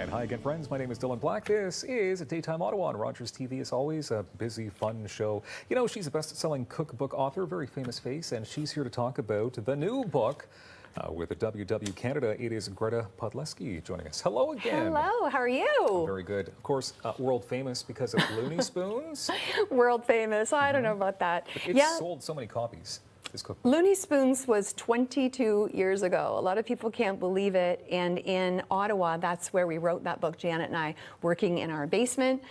And hi again, friends. My name is Dylan Black. This is Daytime Ottawa on Rogers TV. As always, a busy, fun show. You know, she's a best-selling cookbook author, very famous face, and she's here to talk about the new book with the WW Canada. It is Greta Podleski joining us. Hello again. Hello, how are you? Very good. Of course, world famous because of Looney Spoons. World famous. I don't know about that. It's sold so many copies. This cookbook. Looney Spoons was 22 years ago. A lot of people can't believe it. And in Ottawa, that's where we wrote that book, Janet and I, working in our basement.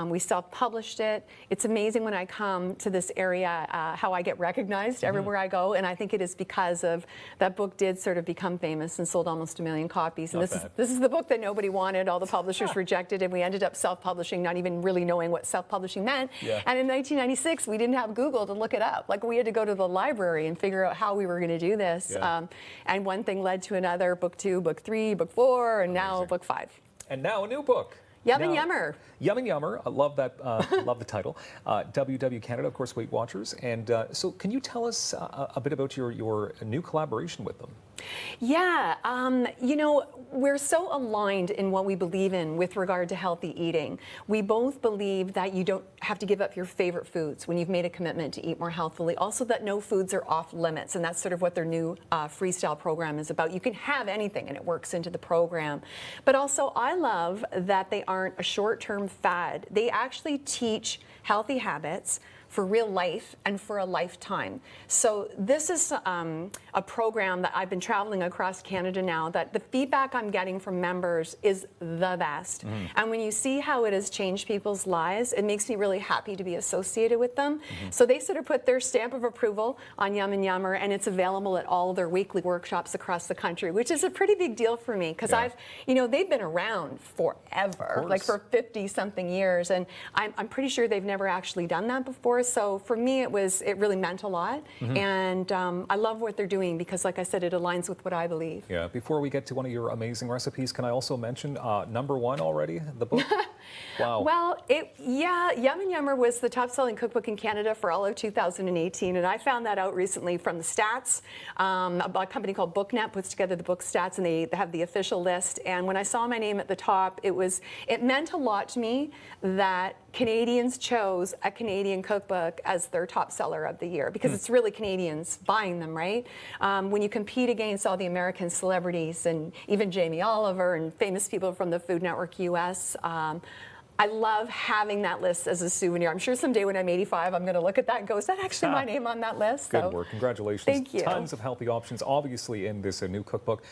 We self-published it. It's amazing when I come to this area how I get recognized everywhere I go. And I think it is because of that book did sort of become famous and sold almost 1 million copies. And this is the book that nobody wanted. All the publishers rejected, and we ended up self-publishing, not even really knowing what self-publishing meant. And in 1996, we didn't have Google to look it up. Like, we had to go to the library and figure out how we were going to do this. And one thing led to another, book 2, book 3, book 4, and now book 5. And now a new book. Yum and Yummer. Yum and Yummer. I love that. Love the title. WW Canada, of course, Weight Watchers. And so can you tell us a bit about your new collaboration with them? Yeah, you know, we're so aligned in what we believe in with regard to healthy eating. We both believe that you don't have to give up your favorite foods when you've made a commitment to eat more healthfully. Also, that no foods are off limits, and that's sort of what their new freestyle program is about. You can have anything, and it works into the program. But also, I love that they aren't a short-term fad. They actually teach healthy habits for real life and for a lifetime. So this is a program that I've been traveling across Canada now, that the feedback I'm getting from members is the best. And when you see how it has changed people's lives, it makes me really happy to be associated with them. So they sort of put their stamp of approval on Yum and Yummer, and it's available at all their weekly workshops across the country, which is a pretty big deal for me, because you know, they've been around forever, like for 50-something years, and I'm pretty sure they've never actually done that before. So for me, it really meant a lot, and I love what they're doing because, like I said, it aligns with what I believe. Yeah. Before we get to one of your amazing recipes, can I also mention #1 already, the book? Wow. Well, Yum and Yummer was the top-selling cookbook in Canada for all of 2018, and I found that out recently from the stats. A company called BookNet puts together the book stats, and they have the official list. And when I saw my name at the top, it meant a lot to me that Canadians chose a Canadian cookbook as their top seller of the year, because it's really Canadians buying them, right? When you compete against all the American celebrities and even Jamie Oliver and famous people from the Food Network US, I love having that list as a souvenir. I'm sure someday when I'm 85, I'm going to look at that and go, is that actually my name on that list? Good work. Congratulations. Thank you. Tons of healthy options, obviously, in this new cookbook.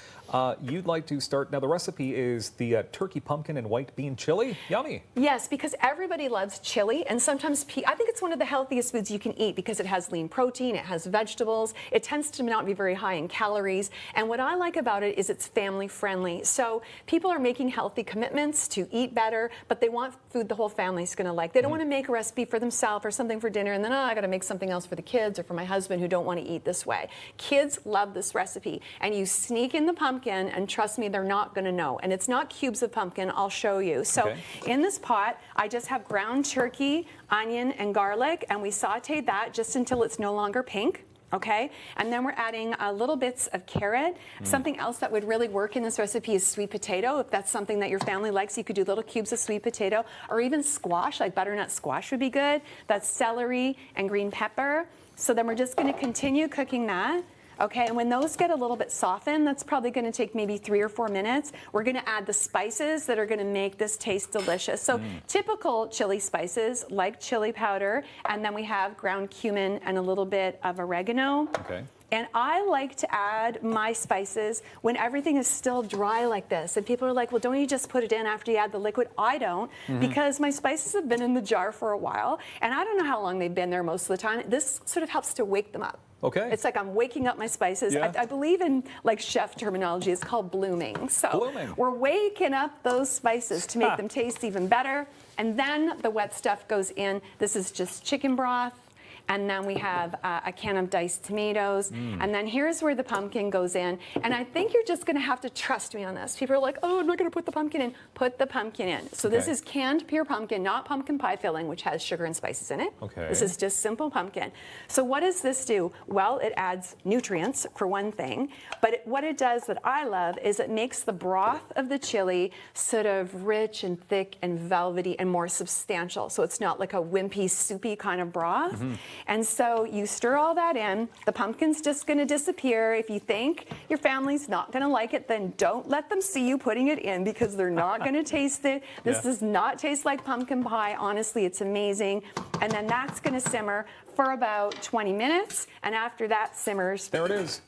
You'd like to start, now the recipe is the turkey pumpkin and white bean chili. Yummy. Yes, because everybody loves chili, and sometimes I think it's one of the healthiest foods you can eat because it has lean protein, it has vegetables, it tends to not be very high in calories, and what I like about it is it's family friendly. So people are making healthy commitments to eat better, but they want food the whole family's going to like. They don't want to make a recipe for themselves or something for dinner and then, I got to make something else for the kids or for my husband who don't want to eat this way. Kids love this recipe, and you sneak in the pumpkin, and trust me, they're not going to know. And it's not cubes of pumpkin. I'll show you. So in this pot, I just have ground turkey, onion, and garlic, and we sauteed that just until it's no longer pink. Okay, and then we're adding little bits of carrot. Something else that would really work in this recipe is sweet potato. If that's something that your family likes, you could do little cubes of sweet potato, or even squash, like butternut squash would be good. That's celery and green pepper. So then we're just going to continue cooking that. Okay, and when those get a little bit softened, that's probably going to take maybe 3 or 4 minutes. We're going to add the spices that are going to make this taste delicious. So typical chili spices like chili powder, and then we have ground cumin and a little bit of oregano. Okay. And I like to add my spices when everything is still dry like this. And people are like, well, don't you just put it in after you add the liquid? I don't, because my spices have been in the jar for a while, and I don't know how long they've been there most of the time. This sort of helps to wake them up. Okay. It's like I'm waking up my spices. I believe in, like, chef terminology, it's called blooming. So we're waking up those spices to make them taste even better. And then the wet stuff goes in. This is just chicken broth and then we have a can of diced tomatoes, and then here's where the pumpkin goes in. And I think you're just going to have to trust me on this. People are like, oh, I'm not going to put the pumpkin in. Put the pumpkin in. So this is canned pure pumpkin, not pumpkin pie filling, which has sugar and spices in it. Okay. This is just simple pumpkin. So what does this do? Well, it adds nutrients for one thing, but what it does that I love is it makes the broth of the chili sort of rich and thick and velvety and more substantial. So it's not like a wimpy, soupy kind of broth. And so you stir all that in. The pumpkin's just going to disappear. If you think your family's not going to like it, then don't let them see you putting it in, because they're not going to taste it. This does not taste like pumpkin pie. Honestly, it's amazing. And then that's going to simmer for about 20 minutes. And after that simmers, There it is.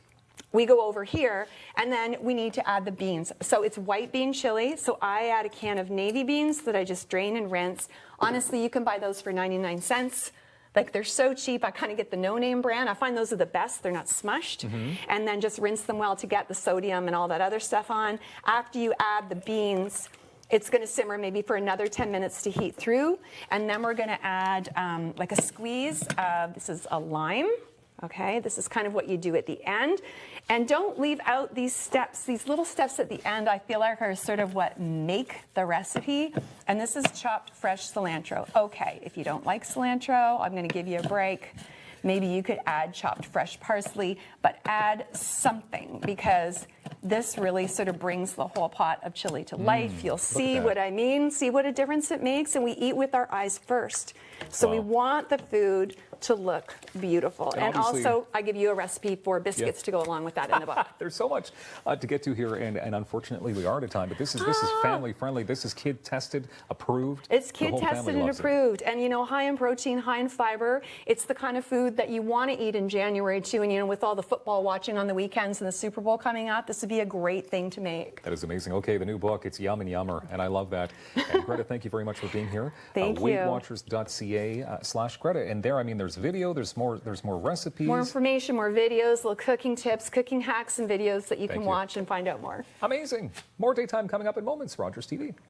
we go over here, and then we need to add the beans. So it's white bean chili, so I add a can of navy beans that I just drain and rinse. Honestly, you can buy those for 99 cents. Like, they're so cheap. I kind of get the no-name brand. I find those are the best. They're not smushed. And then just rinse them well to get the sodium and all that other stuff on. After you add the beans, it's going to simmer maybe for another 10 minutes to heat through. And then we're going to add like a squeeze of, this is a lime. Okay, this is kind of what you do at the end. And don't leave out these steps. These little steps at the end, I feel like, are sort of what make the recipe. And this is chopped fresh cilantro. Okay, if you don't like cilantro, I'm going to give you a break. Maybe you could add chopped fresh parsley, but add something, because this really sort of brings the whole pot of chili to life. You'll see what I mean, see what a difference it makes, and we eat with our eyes first. So we want the food to look beautiful. And also, I give you a recipe for biscuits to go along with that in the book. There's so much to get to here, and unfortunately we are out of time, but this is family friendly. This is kid tested, approved. It's kid tested and approved. And, you know, high in protein, high in fiber. It's the kind of food that you want to eat in January too. And, you know, with all the football watching on the weekends and the Super Bowl coming up, this would be a great thing to make. That is amazing. Okay, the new book, it's Yum and Yummer, and I love that. And Greta, thank you very much for being here. Thank you. WeightWatchers.ca/Greta. And there, I mean, there's video, there's more recipes. More information, more videos, little cooking tips, cooking hacks, and videos that you can watch and find out more. Amazing. More daytime coming up in moments. Rogers TV.